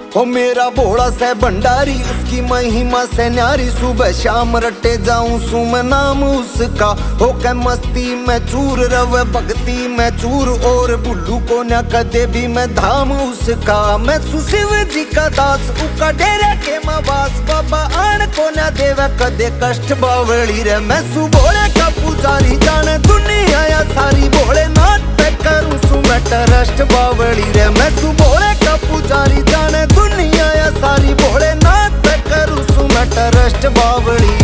ओ मेरा भोला से भंडारी, उसकी महिमा से न्यारी। सुबह शाम रटे जाऊं सु मैं नाम उसका। होके मस्ती में चूर रवे भक्ति में चूर। और बुल्लू को न कदे भी मैं धाम उसका। मैं शिव जी का दास, उका डेरे के मवास। बाबा आन को न देवे कदे कष्ट बावली रे। मैं सु भोले का पुजारी, जाने दुनिया या सारी। भोलेनाथ पे करूं सु मैं ट्रस्ट बावली रे। मैं सु भोले का पुजारी, जाने दुनिया या सारी। भोलेनाथ पे करूं सु मैं ट्रस्ट बावली।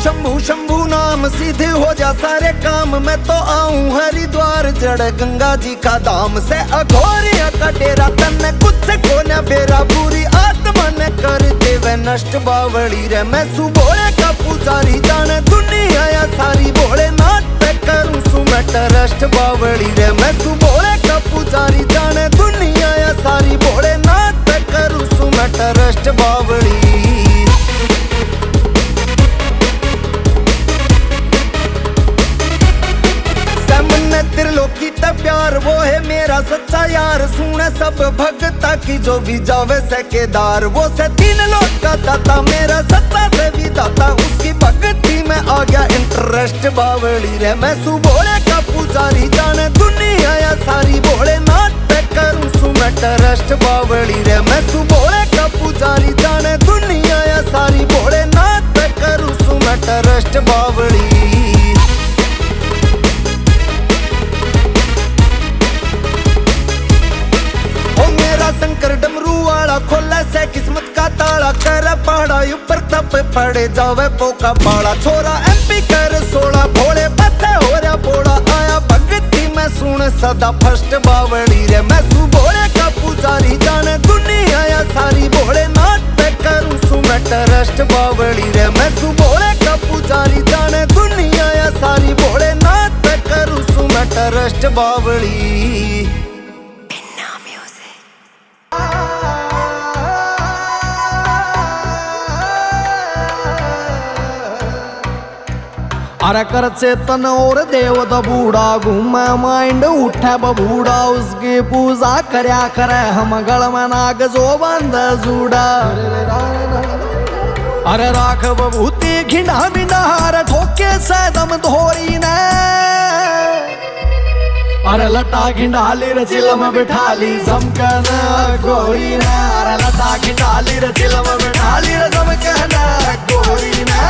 शंभू शंभू नाम सीधे हो जा सारे काम। मैं तो आऊं हरिद्वार जड़ गंगा जी का धाम से। अघोरिया का डेरा तन्ने कुछ को न बेरा। पूरी आत्मा ने कर देवे नष्ट बावली रे। मैं सु भोले का पुजारी, जाने दुनिया या सारी। भोलेनाथ पे करूं सु मैं ट्रस्ट बावली रे। मैं सु भोले का पुजारी, जाने दुनिया या सारी। भोलेनाथ पे करूं सु मैं ट्रस्ट बावली। त्रिलोकी तब प्यार वो है मेरा सच्चा यार। सुने सब भगता की जो भी जावे से केदार। वो से तीन लोक का दाता, मेरा सच्चा से भी दाता। उसकी भक्ति में आ गया इंटरेस्ट बावली रे। मैं सु भोले का पुजारी, जाने दुनिया या सारी। भोलेनाथ पे करूं सु मैं ट्रस्ट बावली रे। मैं सु भोले का पुजारी, जाने दुनिया या सारी। भोलेनाथ पे करूं सु मैं ट्रस्ट बावली। शंकर डमरू वाला खोला से किस्मत का ताला। कर पहाड़ा ऊपर तप पड़े जावे पोका पाड़ा। छोरा MP कर 16 भोले बच्चे हो रहा बोड़ा। आया भक्ति में सुन सदा फर्स्ट बावली रे। मैं सु भोले का पुजारी, जाने दुनिया या सारी। भोलेनाथ पे करूं सु मैं ट्रस्ट बावली रे। मैं सु भोले का पुजारी, जाने दुनिया या सारी। भोलेनाथ पे करूं सु मैं ट्रस्ट बावली। अरे कर चेतन और देव बूढ़ा घूमे माइंड उठे बबूढ़ा। उसकी पूजा करया करे हम गल में नाग जो बंद जूड़ा। अरे राख बबूती घिंडा बिनार ठोके से दम धोरी ने। अरे लटा घिंडाली रे चिलम बिठाली जमकन गोरी ने। अरे लटा घिंडाली रे चिलम बिठाली रे जमकन गोरी ने।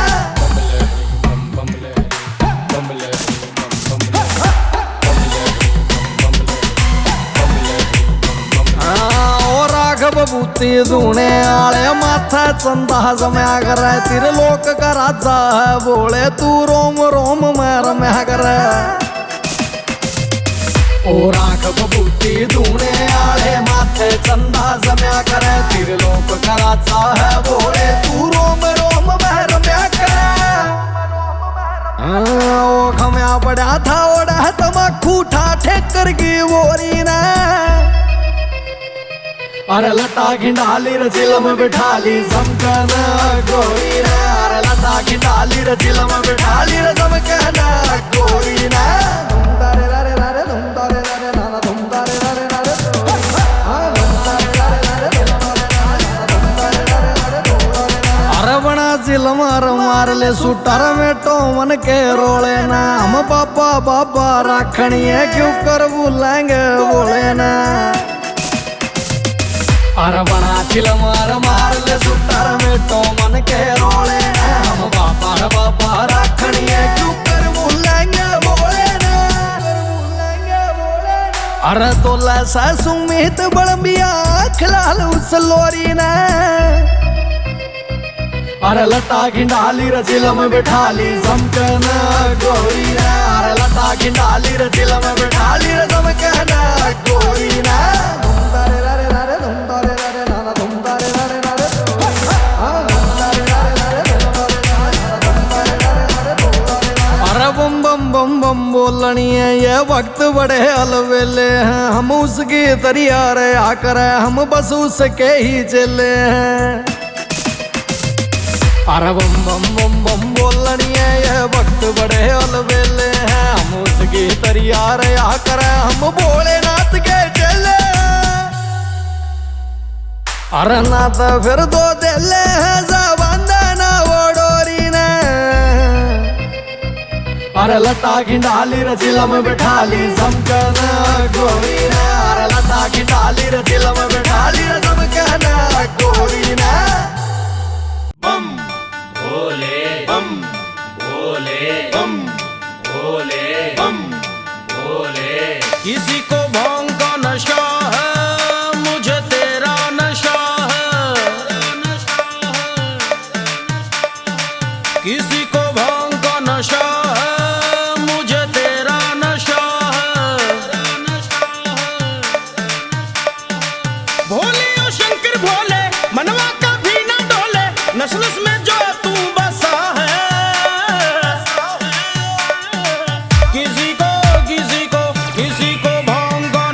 बबूती दूने आले माथा चंदा जमया करे। त्रिलोक का राजा है बोले तू रोम रोम में रमया करे। और आंख बबूती दूने आले माथे चंदा जमया करे। त्रिलोक का राजा है बोले तू रोम रोम में रमया करे। ओ खमया पड़ा था ओढ़ा तमाकू ठाठे कर गी वोरी ने। अरे लटा घिंडाली रे चिलम बिठाली जमकन गोरी ने। अरे लटा घिंडाली रे चिलम बिठाली रे जमकन गोरी ने। अरे बना चिलम मार ले सुटर में टोमन के रोले ना। हम बाबा बाबा राखणिए क्यों कर बुलाएंगे बोले ना। अरे बना चिलम मार ले सुटर में टोमन के रोले। हम बाबा बाबा राखणिए क्यों कर बुलाएंगे बोले ना। अरे तो लैसा सुमित बड़बिया खिलाल उस लोरी ने। अरे लटा घिंडाली रे चिलम बिठाली जमकन गोरी ने। अरे लटा घिंडाली रे चिलम बिठाली रे जमकन गोरी ने। बम बम बम बम बोलनी है ये वक्त बड़े अलवेले हैं। हम उसकी तरिया रे आकर हम बस उसके ही चले हैं। अरे बम बम बम बम बोलनी है ये वक्त बड़े अलवेले हैं। हम उसकी तैयार आकर हम भोलेनाथ के चले। अरे नाथ फिर दो दिले हैं बंधना वो डोरी ने। अरे लता की डाली रचिला में बैठा ली समकना गोरी ने। अरे लता की डाली रचिला में बैठा ली समकना गोरी ने। बम भोले बम भोले बम भोले बम भोले। किसी को भांग का नशा है, मुझे तेरा नशा है। किसी को भांग का नशा है, मुझे तेरा नशा है। भोले ओ शंकर भोले, मनवा कभी ना डोले, नस नस में जो तू बसा है। किसी को भांग का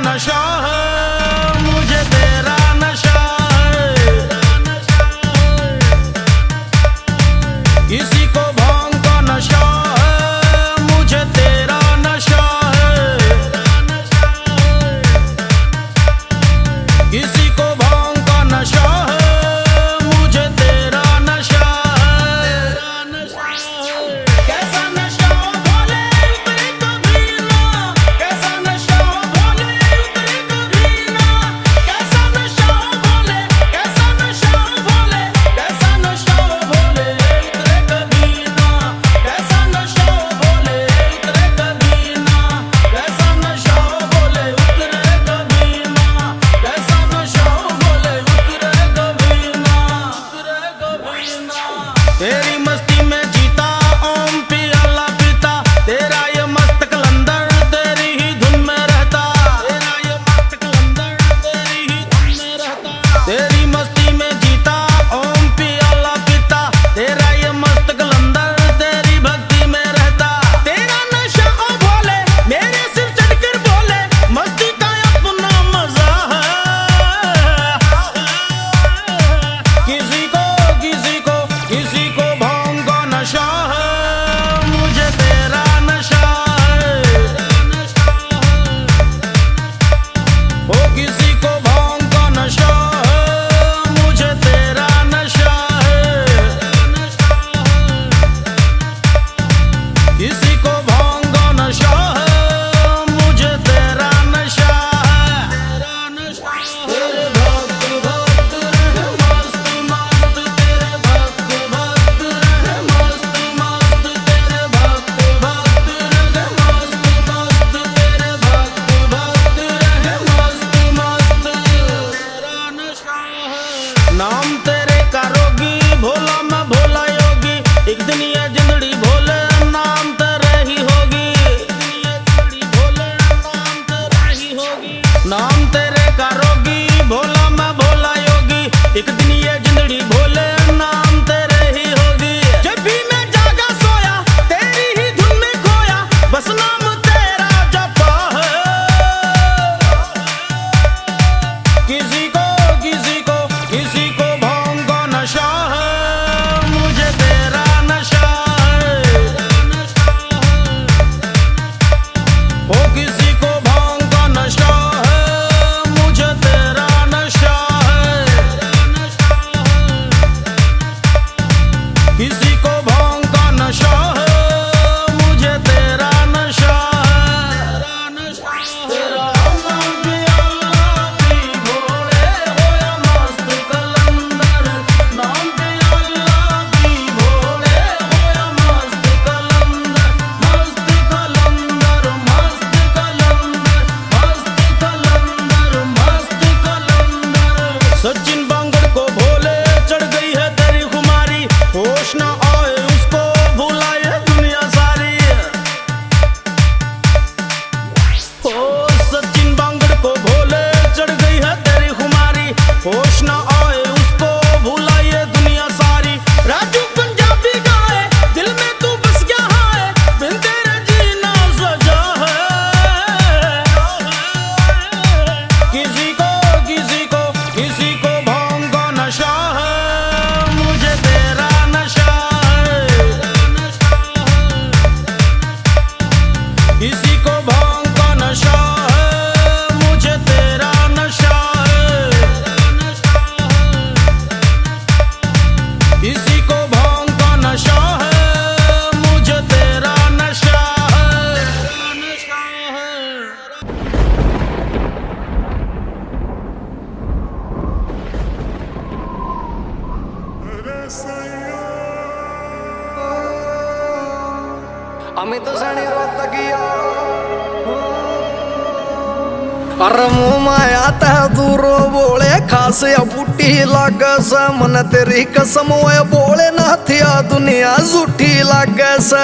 अरे मुँह माया तह दूरो बोले खास या बूटी लागे से मन तेरी कसम ओए बोले नाथिया दुनिया झूठी लागे से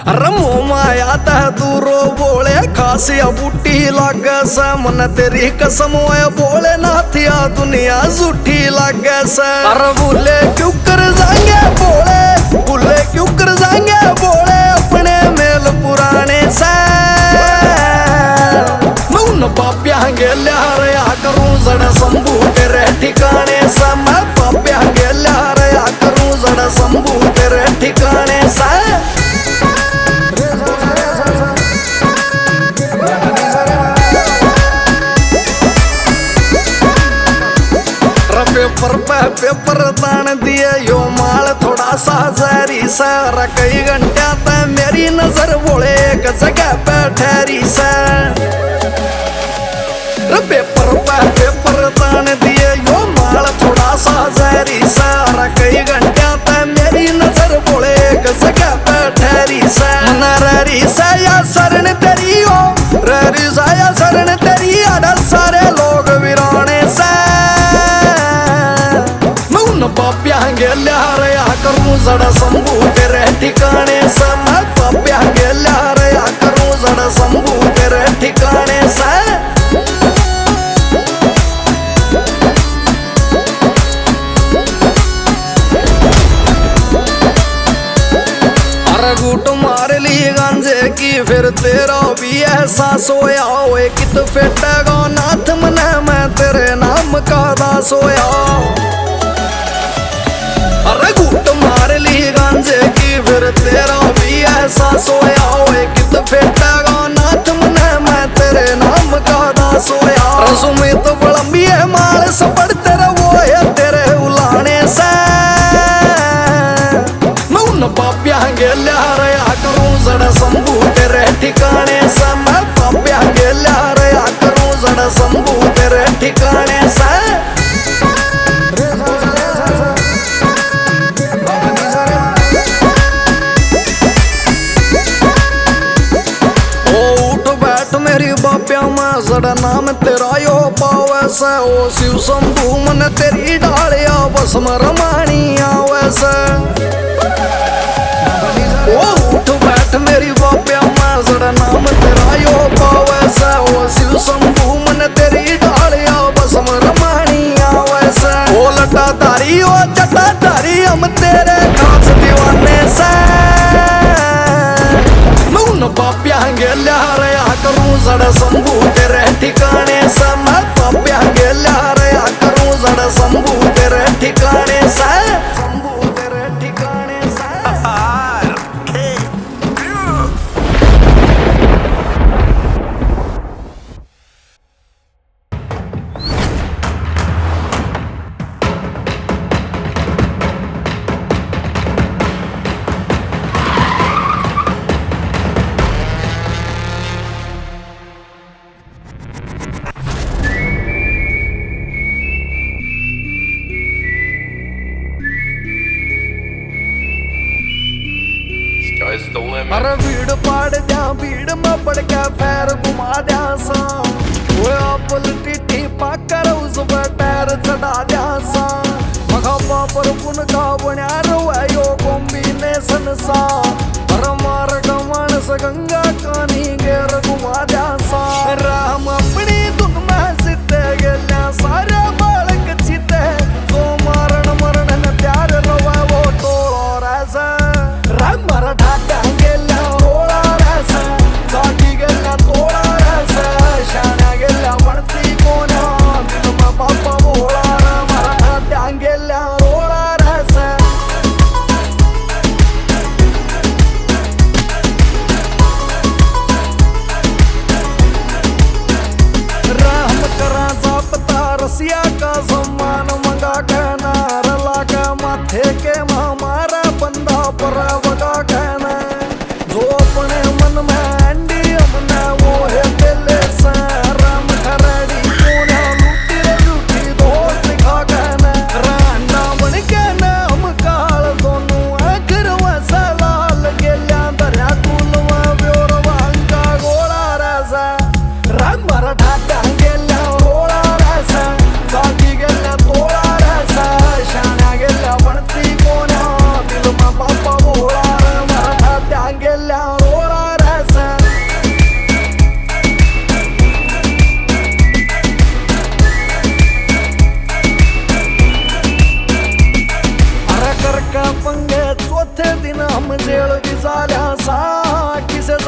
अरे मुँह माया तह दूरो बोले खास या बूटी लागे से मन तेरी कसम ओए बोले नाथिया दुनिया झूठी लागे से अरे भूले क्यों कर जाएंगे भूले क्यों कर जाएंगे बोले अपने मेल पुराने से पाप्या गेल्या रया करूं जड़ा संभू तेरे ठिकाने सा मैं पाप्या गेल्या रया करूं जड़ा संभू तेरे ठिकाने सा पेपर तान दिए यो माल थोड़ा सा जहरी सा कई घंटा तक मेरी नजर बोले एक जगह पे ठहरी सा पेपर तान दिए यो माल थोड़ा सा जहरी सा कई घंटा तक मेरी नजर बोले एक जगह पे ठहरी सा ररी सा या शरण तेरी हो ररी सा या शरण तेरी अडर सारे लोग वीराने से पाप्या गेल्या रया करूं जड़ा संभू तेरे ठिकाने से मैं पाप्या गेल्या रया करूं जड़ा संभू तेरे ठिकाने से घूट मार ली गांजे की फिर तेरा भी एहसास होया ओए कित फेटेगा नाथ मने मैं तेरे नाम का दास होया अरे घूट मार ली गांजे की फिर तेरा भी एहसास होया ओए कित फेटेगा नाथ मने मैं तेरे नाम का दास होया रसुमित बलंबी है माल सपड़ तेरा वो है तेरे उलाने से पाप्या गेल्या रया करूं जड़ा संभू तेरे ठिकाने से मैं पाप्या गेल्या रया करूं जड़ा संभू तेरे ठिकाने से ओ उठ बैठ मेरी बाप्या मैं जड़ा नाम तेरा यो पावे से ओ शिव शंभू मन तेरी डालिया बस मरमानी आवे से ओ उठ बैठ मेरी बाप्या मैं जड़ा नाम तेरा यो पावे से ओ शिव शंभू मन तेरी डालिया बस रमानी आवे से ओ लटा तारी ओ चटा तारी हम तेरे खास दीवाने से मैं पाप्या गेल्या रया करूं जड़ा संभू तेरे ठिकाने से मैं पाप्या गेल्या रया करूं जड़ा संभू तेरे ठिकाने से संभू तेरे ठिकाने से अरे भीड़ पाड़ जा भीड़ में पड़ के पैर घुमा जा सा वो पलटी पाकर उस पर पैर चढ़ा जा सा मखा पर पुन का बना रो यो कॉम्बिनेशन सा अरे मार का मानस गंगा